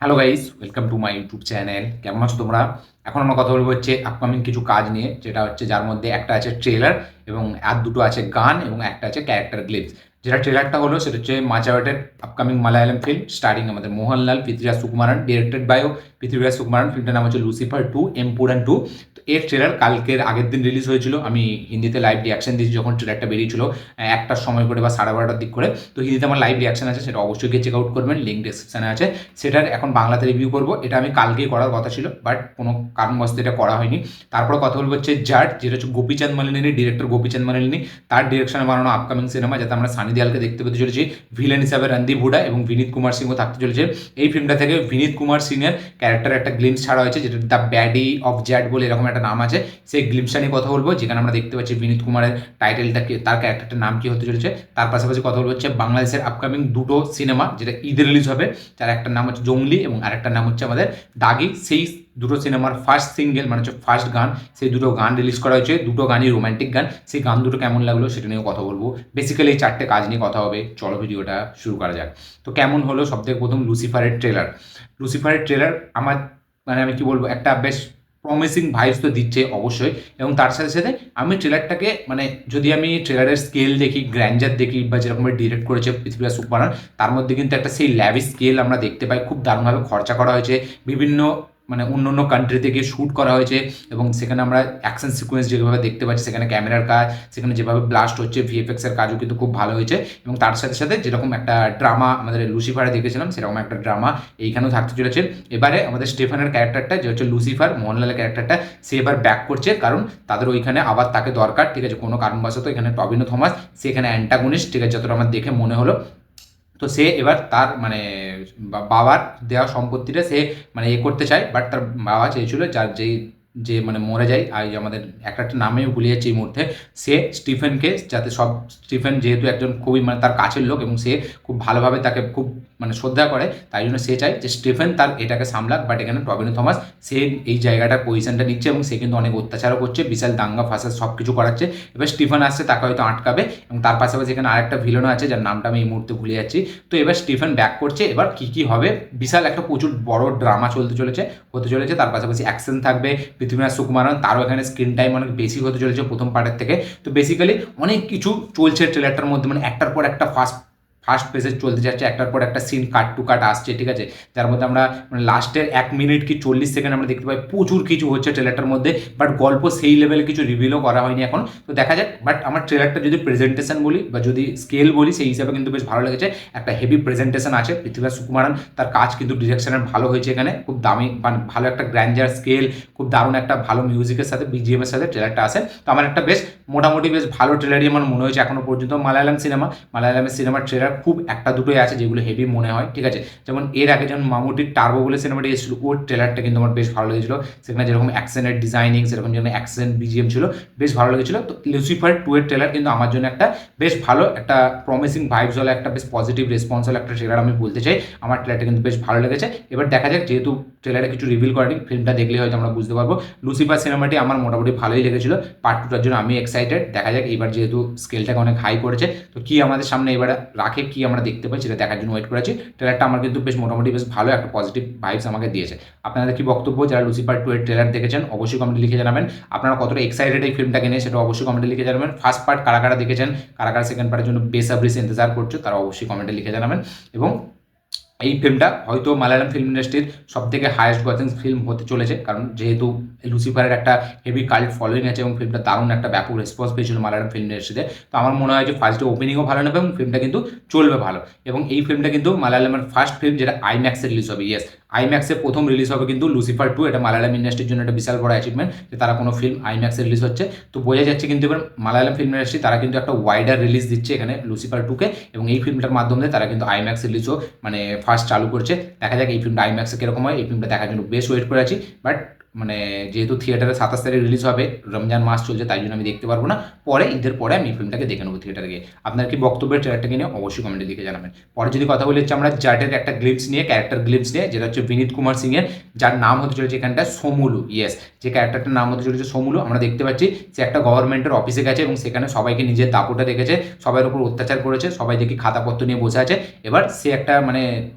Hello guys, welcome to my YouTube channel. কেমন আছো তোমরা? এখন আমরা কথা বলবো হচ্ছে আপকামিং কিছু কাজ নিয়ে, যেটা হচ্ছে যার মধ্যে একটা আছে ট্রেলার এবং আর দুটো আছে গান এবং একটা আছে ক্যারেক্টার গ্লিপস। যেটা ট্রেলারটা হলো সেটা হচ্ছে মাচাওয়াটের আপকামিং মালায়ালাম ফিল্ম স্টারিং আমাদের মোহনলাল, পৃথ্বীরাজ সুকুমারন, ডিরেক্টেড বাই পৃথ্বীরাজ সুকুমারন। ফিল্মটার নাম হচ্ছে লুসিফার 2 এম্পুরান 2। তো এর ট্রেলার কালকের আগের দিন রিলিজ হয়েছিল। আমি হিন্দিতে লাইভ রিয়াকশন দিয়েছি যখন ট্রেলারটা বেরিয়েছিল, একটার সময় করে বা 12:30টার দিক করে। তো হিন্দিতে আমার লাইভ রিয়াকশন আছে, সেটা অবশ্যই গিয়ে চেক আউট করবেন, লিঙ্ক ডিসক্রিপশনে আছে। সেটার এখন বাংলাতে রিভিউ করব। এটা আমি কালকেই করার কথা ছিল, বাট কোনো কারণবশত এটা করা হয়নি। তারপরে কথা বলবো হচ্ছে জাট, যেটা হচ্ছে গোপীচাঁদ মালিনী, ডিরেক্টর গোপীচাঁদ মালিনী, তার ডিরেকশনে বানানো আপকামিং সিনেমা, যাতে আমরা সানি দেওয়ালকে দেখতে পেতে চলেছি ভিলেন হিসাবে রণদীপ হুডা, এবং বিনীত কুমার সিংও থাকতে চলেছে। এই ফিল্মটা থেকে বিনীত কুমার সিংয়ের ক্যারেক্টার একটা গ্লিমস ছাড়া হয়েছে, যেটা দ্য ব্যাডি অফ জ্যাট বলে এরকম একটা নাম আছে। সেই গ্লিমসটা নিয়ে কথা বলবো, যেখানে আমরা দেখতে পাচ্ছি বিনীত কুমারের টাইটেলটা কি, তার ক্যারেক্টারটার নাম কি হতে চলেছে। তার পাশাপাশি কথা বলবো হচ্ছে বাংলাদেশের আপকামিং দুটো সিনেমা, যেটা ঈদে রিলিজ হবে, যার একটা নাম হচ্ছে জঙ্গলি এবং আরেকটার নাম হচ্ছে আমাদের দাগি। সেই দুটো সিনেমার ফার্স্ট সিঙ্গেল মানে হচ্ছে ফার্স্ট গান, সেই দুটো গান রিলিজ করা হয়েছে। দুটো গানই রোম্যান্টিক গান। সেই গান দুটো কেমন লাগলো সেটা নিয়েও কথা বলবো। বেসিক্যালি এই চারটে কাজ নিয়ে কথা হবে। চলো ভিডিওটা শুরু করা যাক। তো কেমন হলো সবথেকে প্রথম লুসিফারের ট্রেলার। লুসিফারের ট্রেলার আমার মানে আমি কি বলবো, একটা বেশ প্রমিসিং ভাইবস তো দিচ্ছে অবশ্যই। এবং তার সাথে সাথে আমি ট্রেলারটাকে মানে যদি আমি ট্রেলারের স্কেল দেখি, গ্র্যান্ডার দেখি, বা যেরকম ডিরেক্ট করেছে পৃথ্বীরাজ সুকুমারন, তার মধ্যে কিন্তু একটা সেই ল্যাভিশ স্কেল আমরা দেখতে পাই। খুব দারুণভাবে খরচা করা হয়েছে, বিভিন্ন মানে অন্য অন্য কান্ট্রিতে গিয়ে শ্যুট করা হয়েছে, এবং সেখানে আমরা অ্যাকশন সিকোয়েন্স যেভাবে দেখতে পাচ্ছি, সেখানে ক্যামেরার কাজ, সেখানে যেভাবে ব্লাস্ট হচ্ছে, ভিএফএক্সের কাজও কিন্তু খুব ভালো হয়েছে। এবং তার সাথে সাথে যেরকম একটা ড্রামা আমাদের লুসিফারে দেখেছিলাম, সেরকম একটা ড্রামা এইখানেও থাকতে চলেছে। এবারে আমাদের স্টেফানের ক্যারেক্টারটা, যে হচ্ছে লুসিফার মোহনলালের ক্যারেক্টারটা, সে এবার ব্যাক করছে, কারণ তাদের ওইখানে আবার তাকে দরকার, ঠিক আছে, কোনো কারণবশত এখানে টবিনো থমাস, সে এখানে অ্যান্টাগনিস্ট, ঠিক আছে, যতটা আমার দেখে মনে হলো। তো সে এবার তার মানে বাবার দেওয়া সম্পত্তিটা সে মানে করতে চায়, বাট তার বাবা চেয়েছিল যার যেই যে মানে মরে যায়, আর আমাদের একটা নামেও ভুলে যাচ্ছে এই মুহূর্তে, সে স্টিফেনকে, যাতে সব স্টিফেন যেহেতু একজন খুবই মানে তার কাছের লোক এবং সে খুব ভালোভাবে তাকে খুব মানে শ্রদ্ধা করে, তাই জন্য সে চায় যে স্টিফেন তার এটাকে সামলাক। বাট এখানে টবিনো থমাস সে এই জায়গাটার পজিশনটা নিচ্ছে, এবং সে কিন্তু অনেক অত্যাচারও করছে, বিশাল দাঙ্গা ফাঁসাদ সব কিছু করাচ্ছে। এবার স্টিফেন আসছে, তাকে হয়তো আটকাবে। এবং তার পাশাপাশি এখানে আরেকটা ভিলেনও আছে, যার নামটা আমি এই মুহূর্তে ভুলে যাচ্ছি। তো এবার স্টিফেন ব্যাক করছে। এবার কি কি হবে, বিশাল একটা প্রচুর বড় ড্রামা হতে চলেছে। তার পাশাপাশি অ্যাকশন থাকবে। পৃথ্বীরাজ সুকুমারন, তারও এখানে স্ক্রিন টাইম অনেক বেশি হতে চলেছে প্রথম পার্টের থেকে। তো বেসিক্যালি অনেক কিছু চলছে ট্রেলারটার মধ্যে, মানে একটার পর একটা ফার্স্ট ফার্স্ট পেজে চলতে যাচ্ছে, একটার পর একটা সিন কাট টু কাট আসছে, ঠিক আছে, যার মধ্যে আমরা মানে লাস্টের 1 মিনিট কি 40 সেকেন্ড আমরা দেখতে পাই প্রচুর কিছু হচ্ছে ট্রেলারটার মধ্যে। বাট গল্প সেই লেভেলে কিছু রিভিলও করা হয়নি এখন, তো দেখা যাক। বাট আমার ট্রেলারটা যদি প্রেজেন্টেশন বলি বা যদি স্কেল বলি, সেই হিসাবে কিন্তু বেশ ভালো লেগেছে। একটা হেভি প্রেজেন্টেশন আছে। পৃথ্বীরাজ সুকুমারন, তার কাজ কিন্তু ডিরেকশনের ভালো হয়েছে এখানে, খুব দামি মানে ভালো একটা গ্র্যান্ডার স্কেল, খুব দারুণ একটা ভালো মিউজিকের সাথে বিজিএম এর সাথে ট্রেলারটা আসে। তো আমার একটা বেশ মোটামুটি বেশ ভালো ট্রেলারই আমার মনে হয়েছে এখনো পর্যন্ত। মালায়ালামের সিনেমার ট্রেলার খুব একটা দুটোই আছে যেগুলো হেভি মনে হয়, ঠিক আছে। যেমন এর আগে যেমন মামুটির টার্বো বলে সিনেমাটি এসেছিল, ওর ট্রেলারটা কিন্তু আমার বেশ ভালো লেগেছিল। সেখানে যেরকম অ্যাকশনের ডিজাইনিং, সেরকম যেরকম অ্যাকশন বিজিএম ছিল, বেশ ভালো লেগেছিল। তো লুসিফার 2 এর ট্রেলার কিন্তু আমার জন্য একটা বেশ ভালো, একটা প্রমিসিং ভাইবস হলো, একটা বেশ পজিটিভ রেসপন্স হলো একটা ট্রেলার আমি বলতে চাই। আমার ট্রেলারটা কিন্তু বেশ ভালো লেগেছে। এবার দেখা যাক, যেহেতু ট্রেলারে কিছু রিভিল করেনি, ফিল্মটা দেখলে হয়তো আমরা বুঝতে পারবো। লুসিফার সিনেমাটি আমার মোটামুটি ভালোই লেগেছিল। পার্ট 2টার জন্য আমি এক্সাইটেড। দেখা যাক এবার, যেহেতু স্কেলটাকে অনেক হাই করেছে, তো কি আমাদের সামনে এবার রাখে, কি আমরা দেখতে পাই, সেটা দেখার জন্য ওয়েট করেছি। ট্রেলারটা আমার কিন্তু বেশ মোটামুটি বেশ ভালো একটা পজিটিভ ভাইবস আমাকে দিয়েছে। আপনাদের কি বক্তব্য, যারা লুসিফার 2 এর ট্রেলার দেখেছেন অবশ্যই কমেন্টে লিখে জানাবেন। আপনারা কতটা এক্সাইটেড এই ফিল্মটাকে নিয়ে, সেটা অবশ্যই কমেন্টে লিখে জানাবেন। ফার্স্ট পার্ট কারা কারা দেখেছেন, কারা কারা সেকেন্ড পার্টের জন্য বেসব্রি সে ইন্তজার করছো, তারা অবশ্যই কমেন্টে লিখে জানাবেন। এবং এই ফিল্মটা হয়তো মালায়ালাম ফিল্ম ইন্ডাস্ট্রির সবথেকে হায়েস্ট গ্রসিং ফিল্ম হতে চলেছে, কারণ যেহেতু লুসিফারের একটা হেভি কাল্ট ফলোইং আছে এবং ফিল্মটা দারুণ একটা ব্যাপক রেসপন্স পেয়েছিল মালায়ালাম ফিল্ম ইন্ডাস্ট্রিতে। তো আমার মনে হয় যে ফার্স্ট ডে ওপেনিংও ভালো নেবে এবং ফিল্মটা কিন্তু চলবে ভালো। এবং এই ফিল্মটা কিন্তু মালায়ালামের ফার্স্ট ফিল্ম যেটা আইম্যাক্সে রিলিজ হবে। ইয়েস, আইম্যাক্সে প্রথম রিলিজ হবে কিন্তু লুসিফার 2। এটা মালায়ালাম ইন্ডাস্ট্রির জন্য একটা বিশাল বড় অ্যাচিভমেন্ট যে তারা কোনো ফিল্ম আইম্যাক্সে রিলিজ হচ্ছে। তো বোঝা যাচ্ছে কিন্তু এবার মালায়ালাম ফিল্ম ইন্ডাস্ট্রি তারা কিন্তু একটা ওয়াইডার রিলিজ দিচ্ছে এখানে লুসিফার 2কে, এবং এই ফিল্মটার মাধ্যমে তারা কিন্তু আইম্যাক্স রিলিজও মানে ফার্স্ট চালু করছে। দেখা যাক এই ফিল্মটা আইম্যাক্সে কীরকম হয়। এই ফিল্মটা দেখার জন্য বেশ ওয়েট করে আছি। বাট মানে যেহেতু থিয়েটারে 27 তারিখ রিলিজ হবে, রমজান মাস চলছে, তাই জন্য আমি দেখতে পারবো না। পরে ঈদের পরে আমি এই ফিল্মটাকে দেখে নেবো থিয়েটারে গিয়ে। আপনার কি বক্তব্যের ট্রেলারটাকে নিয়ে অবশ্যই কমেন্টে লিখে জানাবেন। পরে যদি কথা বলি হচ্ছে আমরা জাটের একটা গ্লিপস নিয়ে, ক্যারেক্টার গ্লিপস নিয়ে, যেটা হচ্ছে বিনীত কুমার সিংয়ের, যার নাম হতে চলেছে এখানটা সোমুলু। ইয়েস, যে ক্যারেক্টারটার নাম হতে চলেছে সোমুলু। আমরা দেখতে পাচ্ছি সে একটা গভর্নমেন্টের অফিসে গেছে এবং সেখানে সবাইকে নিজের দাপটে রেখেছে, সবার উপর অত্যাচার করেছে, সবাই দেখি খাতাপত্র নিয়ে বসে আছে। এবার সে একটা মানে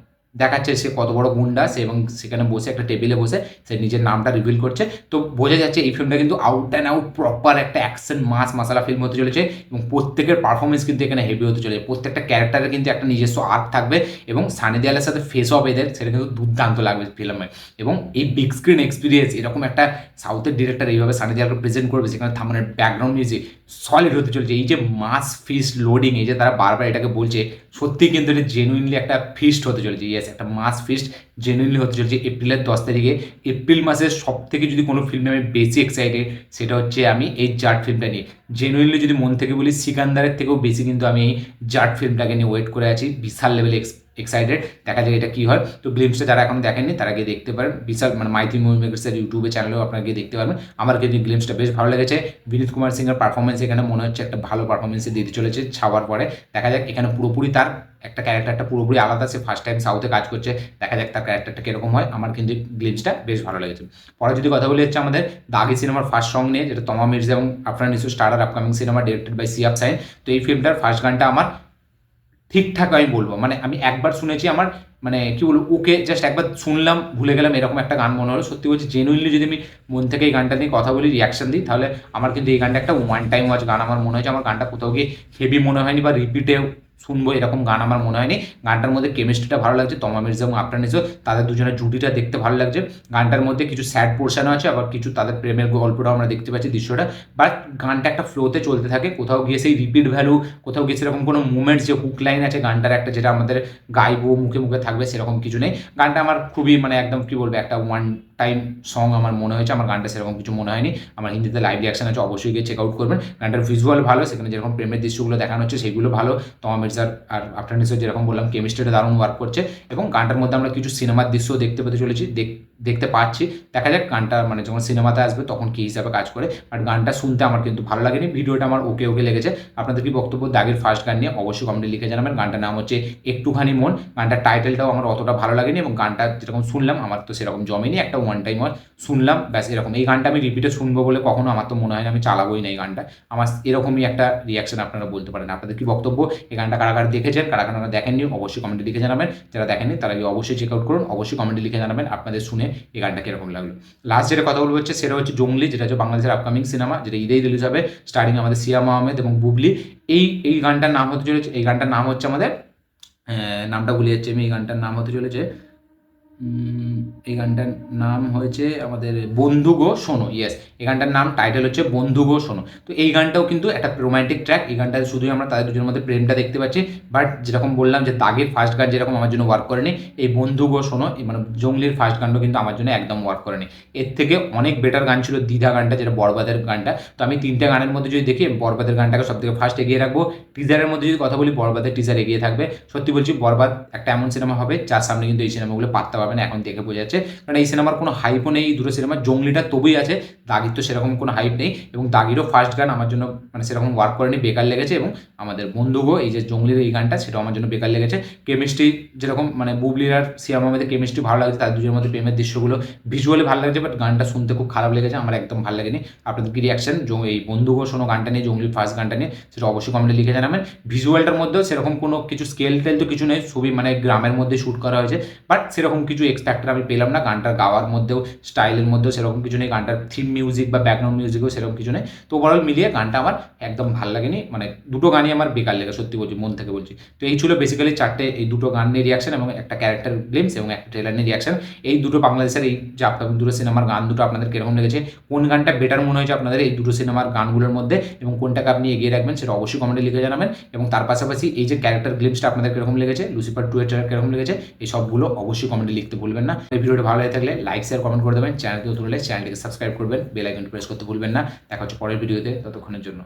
দেখাচ্ছে সে কত বড় গুন্ডা সে, এবং সেখানে বসে একটা টেবিলে বসে সে নিজের নামটা রিভিল করছে। তো বোঝা যাচ্ছে এই ফিল্মটা কিন্তু আউট অ্যান্ড আউট প্রপার একটা অ্যাকশন মাস মাসালা ফিল্ম হতে চলেছে, এবং প্রত্যেকের পারফরমেন্স কিন্তু এখানে হেভি হতে চলেছে। প্রত্যেকটা ক্যারেক্টারের কিন্তু একটা নিজস্ব আর্ট থাকবে, এবং সানি দেওয়ালের সাথে ফেস অফ এদের সেটা কিন্তু দুর্দান্ত লাগবে ফিল্মে। এবং এই বিগ স্ক্রিন এক্সপিরিয়েন্স এরকম একটা সাউথের ডিরেক্টর এইভাবে সানি দেওয়ালকে প্রেজেন্ট করবে, সেখানে থামানের ব্যাকগ্রাউন্ড মিউজিক সলিড হতে চলেছে। এই যে মাস ফিস্ট লোডিং, এই যে তারা বারবার এটাকে বলছে, সত্যি কিন্তু এটা জেনুইনলি একটা ফিস্ট হতে চলেছে। ইয়েস, একটা মাস ফিস্ট জেনুইনলি হতে চলেছে এপ্রিলের 10 তারিখে। এপ্রিল মাসের সব থেকে যদি কোনো ফিল্মে আমি বেশি এক্সাইটেড, সেটা হচ্ছে আমি এই জাট ফিল্মটা নিয়ে। জেনুইনলি যদি মন থেকে বলি, সিকান্দারের থেকেও বেশি কিন্তু আমি এই জাট ফিল্মটাকে নিয়ে ওয়েট করে আছি, বিশাল লেভেলে এক্সাইটেড। দেখা যায় এটা কী হয়। তো গ্লিমসটা যারা এখন দেখেননি তারা গিয়ে দেখতে পারেন, বিশাল মানে মাইথি মুভি মেকার্সের ইউটিউবে চ্যানেলেও আপনারা গিয়ে দেখতে পারবেন। আমার কিন্তু গ্লিমসটা বেশ ভালো লেগেছে। বিনীত কুমার সিংয়ের পারফরমেন্স এখানে মনে হচ্ছে একটা ভালো পারফরমেন্সে দিতে চলেছে ছাওয়ার পরে। দেখা যাক এখানে পুরোপুরি তার একটা ক্যারেক্টারটা পুরোপুরি আলাদা, সে ফার্স্ট টাইম সাউথে কাজ করছে, দেখা যাক তার ক্যারেক্টারটা কীরকম হয়। আমার কিন্তু গ্লিমসটা বেশ ভালো লেগেছে। পরে যদি কথা বলি হচ্ছে আমাদের দাগি সিনেমার ফার্স্ট সং নিয়ে, যেটা তমা মির্জা এবং Afran Nisho starrer upcoming cinema directed by সিয়াব সাইন। তো এই ফিল্মটার ফার্স্ট গানটা আমার ঠিকঠাক আমি বলবো, মানে আমি একবার শুনেছি, আমার মানে কী বলবো, ওকে জাস্ট একবার শুনলাম ভুলে গেলাম এরকম একটা গান মনে হলো। সত্যি বলছি, জেনুইনলি যদি আমি মন থেকে এই গানটা নিয়ে কথা বলি, রিয়াকশন দিই, তাহলে আমার কিন্তু এই গানটা একটা ওয়ান টাইম ওয়াচ গান আমার মনে হয়েছে। আমার গানটা কোথাও গিয়ে হেভি মনে হয়নি বা রিপিটে শুনবো এরকম গান আমার মনে হয়নি। গানটার মধ্যে কেমিস্ট্রিটা ভালো লাগছে, তমা মির্জা এবং আফরান নিসো তাদের দুজনের জুটিটা দেখতে ভালো লাগছে। গানটার মধ্যে কিছু স্যাড পোর্শনও আছে, আবার কিছু তাদের প্রেমের গল্পটাও আমরা দেখতে পাচ্ছি দৃশ্যটা। বাট গানটা একটা ফ্লোতে চলতে থাকে, কোথাও গিয়ে সেই রিপিট ভ্যালু, কোথাও গিয়ে সেরকম কোনো মুভমেন্টস যে হুক লাইন আছে গানটার একটা, যেটা আমাদের গাইবো মুখে মুখে থাকবে, সেরকম কিছু নেই। গানটা আমার খুবই মানে একদম কী বলবো, একটা ওয়ান টাইম সং আমার মনে হয়েছে। আমার গানটা সেরকম কিছু মনে হয়নি। আমার হিন্দিতে লাইভ রিয়াকশন আছে, অবশ্যই গিয়ে চেক আউট করবেন। গানটার ভিজুয়াল ভালো, সেখানে যেরকম প্রেমের দৃশ্যগুলো দেখানো হচ্ছে সেগুলো ভালো। তমা মির্জার আর আফরান নিসোর যেরকম বললাম কেমিস্ট্রিটা দারুণ ওয়ার্ক করছে, এবং গানটার মধ্যে আমরা কিছু সিনেমার দৃশ্যও দেখতে পেতে চলেছি, দেখতে পাচ্ছি। দেখা যাক গানটা মানে যখন সিনেমাতে আসবে তখন কী হিসাবে কাজ করে। বাট গানটা শুনতে আমার কিন্তু ভালো লাগেনি, ভিডিওটা আমার ওকে ওকে লেগেছে। আপনাদের কি বক্তব্য দাগের ফার্স্ট গান নিয়ে অবশ্যই কমেন্টে লিখে জানাবেন। গানটার নাম হচ্ছে একটুখানি মন। গানটার টাইটেলটাও আমার অতটা ভালো লাগেনি, এবং গানটা যেরকম শুনলাম আমার তো সেরকম জমেনি, একটা ওয়ান টাইম শুনলাম ব্যাস এরকম। এই গানটা আমি রিপিটে শুনবো বলে কখনো আমার তো মনে হয় না, আমি চালাবোই না এই গানটা। আমার এরকমই একটা রিয়াকশন আপনারা বলতে পারেন। আপনাদের কি বক্তব্য, এই গানটা কারা কারা দেখেছেন, কারা কারা দেখেননি, অবশ্যই কমেন্টে লিখে জানাবেন। যারা দেখেননি তারা অবশ্যই চেক আউট করুন, অবশ্যই কমেন্টে লিখে জানাবেন আপনাদের শুনে এই গানটা কীরকম লাগলো। লাস্ট যেটা কথা বলবো হচ্ছে সেটা হচ্ছে জঙ্গলি, যেটা হচ্ছে বাংলাদেশের আপকামিং সিনেমা, যেটা ঈদেই রিলিজ হবে, স্টার্টিং আমাদের সিয়াম আহমেদ এবং বুবলি। এই গানটার নাম হতে চলেছে, এই গানটার নাম হচ্ছে আমাদের নামটা ভুলে যাচ্ছি আমি, এই গানটার নাম হতে চলেছে এই গানটার নাম হয়েছে আমাদের বন্ধু গো শোনো। ইয়েস, এই গানটার নাম টাইটেল হচ্ছে বন্ধু গো শোনো। তো এই গানটাও কিন্তু একটা রোম্যান্টিক ট্র্যাক। এই গানটা শুধুই আমরা তাদের দুজনের মধ্যে প্রেমটা দেখতে পাচ্ছি। বাট যেরকম বললাম যে দাগের ফার্স্ট গান যেরকম আমার জন্য ওয়ার্ক করেনি, এই বন্ধু গো শোনো মানে জঙ্গলির ফার্স্ট গানটাও কিন্তু আমার জন্য একদম ওয়ার্ক করেনি। এর থেকে অনেক বেটার গান ছিল দ্বিধা গানটা, যেটা বরবাদের গানটা। তো আমি তিনটে গানের মধ্যে যদি দেখি, বরবাদের গানটাকে সব থেকে ফার্স্ট এগিয়ে রাখবো। টিজারের মধ্যে যদি কথা বলি, বরবাদের টিজার এগিয়ে থাকবে। সত্যি বলছি, বরবাদ একটা এমন সিনেমা হবে যার সামনে কিন্তু এই সিনেমাগুলো পাত্তা পাবে না, এখন দেখে বোঝা যাচ্ছে। কারণ এই সিনেমার কোনো হাইপও নেই, এই দুটো সিনেমার। জঙ্গলিটা তবুই আছে, দাগির তো সেরকম কোনো হাইপ নেই, এবং দাগিরও ফার্স্ট গান আমার জন্য মানে সেরকম ওয়ার্ক করেনি, বেকার লেগেছে। এবং আমাদের বন্ধুগো এই যে জঙ্গলির এই গানটা, সেটাও আমার জন্য বেকার লেগেছে। কেমিস্ট্রি যেরকম মানে বুবলির আর সিয়াম আহমেদের কেমিস্ট্রি ভালো লাগছে, তার দুজনের মধ্যে প্রেমের দৃশ্যগুলো ভিজুয়ালি ভালো লাগছে, বাট গানটা শুনতে খুব খারাপ লেগেছে, আমার একদম ভালো লাগেনি। আপনাদের কি রিয়াকশন এই বন্ধুগো শোনো গানটা নিয়ে, জঙ্গলির ফার্স্ট গানটা নিয়ে, সেটা অবশ্যই কমেন্টে লিখে জানাবেন। ভিজুয়ালটার মধ্যেও সেরকম কোনো কিছু স্কেল টেল তো কিছু নেই, ছবি মানে গ্রামের মধ্যে শ্যুট করা হয়েছে, বাট সেরকম কিছু এক্সপেক্টার আমি পেলাম না। গানটার গাওয়ার মধ্যেও স্টাইলের মধ্যেও সেরকম কিছু নেই, গানটার থিম মিউজিক বা ব্যাকগ্রাউন্ড মিউজিকও সেরকম কিছু নেই। তো ওভারঅল মিলিয়ে গানটা আমার একদম ভালো লাগেনি, মানে দুটো গানই আমার বেকার লেগে, সত্যি বলছি, মন থেকে বলছি। তো এই ছিল বেসিক্যালি চারটে, এই দুটো গান নিয়ে রিয়াকশন, এবং একটা ক্যারেক্টার গ্লিমস এবং একটা ট্রেলার নিয়ে রিয়াকশন। এই দুটো বাংলাদেশের এই যে আপকামিং দুটো সিনেমার গান দুটো আপনাদের কীরকম লেগেছে, কোন গানটা বেটার মনে হয়েছে আপনাদের এই দুটো সিনেমার গানগুলোর মধ্যে, এবং কোনটাকে আপনি এগিয়ে রাখবেন সেটা অবশ্যই কমেন্টে লিখে জানাবেন। এবং তার পাশাপাশি এই যে ক্যারেক্টার গ্লিমসটা আপনাদের কীরকম লেগেছে, লুসিফার 2 এর ট্রেলার কীরকম লেগেছে, এই সবগুলো অবশ্যই কমেন্টে লিখতে ভুলবেন না। এই ভিডিওটা ভালো লাগে থাকলে লাইক শেয়ার কমেন্ট করে দেবেন, চ্যানেলকে তুললে চ্যানেলটিকে সাবস্ক্রাইব করবেন, বেল আইকন প্রেস করতে ভুলবেন না। দেখা হচ্ছে পরের ভিডিওতে, ততক্ষণের জন্য।